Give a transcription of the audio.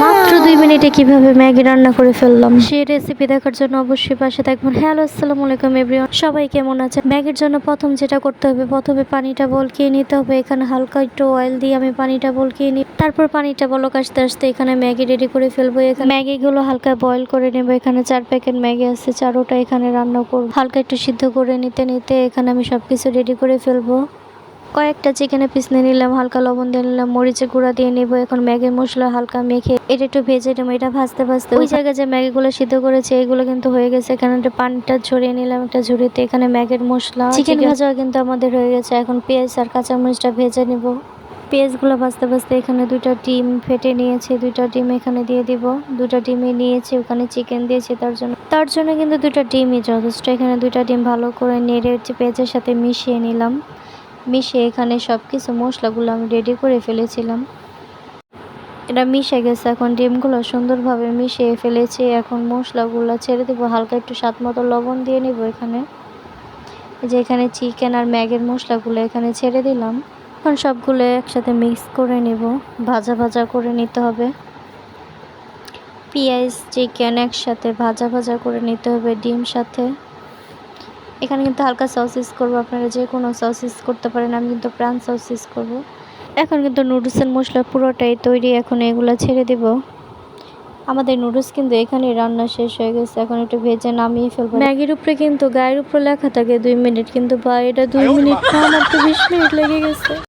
মাত্র 2 মিনিটে কিভাবে ম্যাগি রান্না করে ফেললাম সেই রেসিপি দেখার জন্য অবশ্যই পাশে থাকবেন। হ্যালো, আসসালামু আলাইকুম এভরিওয়ান, সবাই কেমন আছেন? ম্যাগির জন্য প্রথম যেটা করতে হবে, প্রথমে পানিটা বলকিয়ে নিতে হবে। এখানে হালকা একটু অয়েল দিয়ে আমি পানিটা বলকিয়ে নিই। তারপর পানিটা বলক আসতে আসতে এখানে ম্যাগি রেডি করে ফেলবো। এখানে ম্যাগিগুলো হালকা বয়েল করে নেব। এখানে 4 প্যাকেট ম্যাগি আছে, চারোটা এখানে রান্না করবো। হালকা একটু সিদ্ধ করে নিতে নিতে এখানে আমি সবকিছু রেডি করে ফেলবো। কয়েকটা চিকেনের পিস নিয়ে নিলাম, হালকা লবণ দিয়ে নিলাম, মরিচের গুঁড়া দিয়ে নেবো। এখন ম্যাগির মশলা হালকা মেখে এটা একটু ভেজে নেবো। এটা ভাজতে ভাজতে ওই জায়গায় যে ম্যাগিগুলো সিদ্ধ করেছে এগুলো কিন্তু হয়ে গেছে। এখানে একটা পানিটা ঝরিয়ে নিলাম একটা ঝুড়িতে। এখানে ম্যাগির মশলা চিকেন ভাজাও কিন্তু আমাদের হয়ে গেছে। এখন পেঁয়াজ আর কাঁচামরিচটা ভেজে নেব। পেঁয়াজগুলো ভাজতে ভাজতে এখানে 2টা ডিম ফেটে নিয়েছি, 2টা ডিম এখানে দিয়ে দিব। 2টা ডিমই নিয়েছি, ওখানে চিকেন দিয়েছি তার জন্য কিন্তু 2টা ডিমই যথেষ্ট। এখানে 2টা ডিম ভালো করে নেড়ে পেঁয়াজের সাথে মিশিয়ে নিলাম। মিশিয়ে এখানে সব কিছু মশলাগুলো আমি রেডি করে ফেলেছিলাম, এটা মিশে গেছে। এখন ডিমগুলো সুন্দরভাবে মিশিয়ে ফেলেছি। এখন মশলাগুলো ছেড়ে দেবো, হালকা একটু স্বাদ মতো লবণ দিয়ে নেব। এখানে যে এখানে চিকেন আর ম্যাগির মশলাগুলো এখানে ছেড়ে দিলাম। এখন সবগুলো একসাথে মিক্স করে নেব, ভাজা ভাজা করে নিতে হবে। পেঁয়াজ চিকেন একসাথে ভাজা ভাজা করে নিতে হবে ডিম সাথে। এখানে কিন্তু হালকা সসিস করবো, আপনারা যে কোনো সসিস করতে পারেন, আমি কিন্তু প্রাণ সসিস করব। এখন কিন্তু নুডলসের মশলা পুরোটাই তৈরি, এখন এগুলো ছেড়ে দেব। আমাদের নুডলস কিন্তু এখানে রান্না শেষ হয়ে গেছে। এখন একটু ভেজে নামিয়ে ফেলবো। ম্যাগির উপরে কিন্তু গায়ের উপরে লেখা থাকে 2 মিনিট, কিন্তু বা এটা 2 মিনিট না, আমার তো 20 মিনিট লেগে গেছে।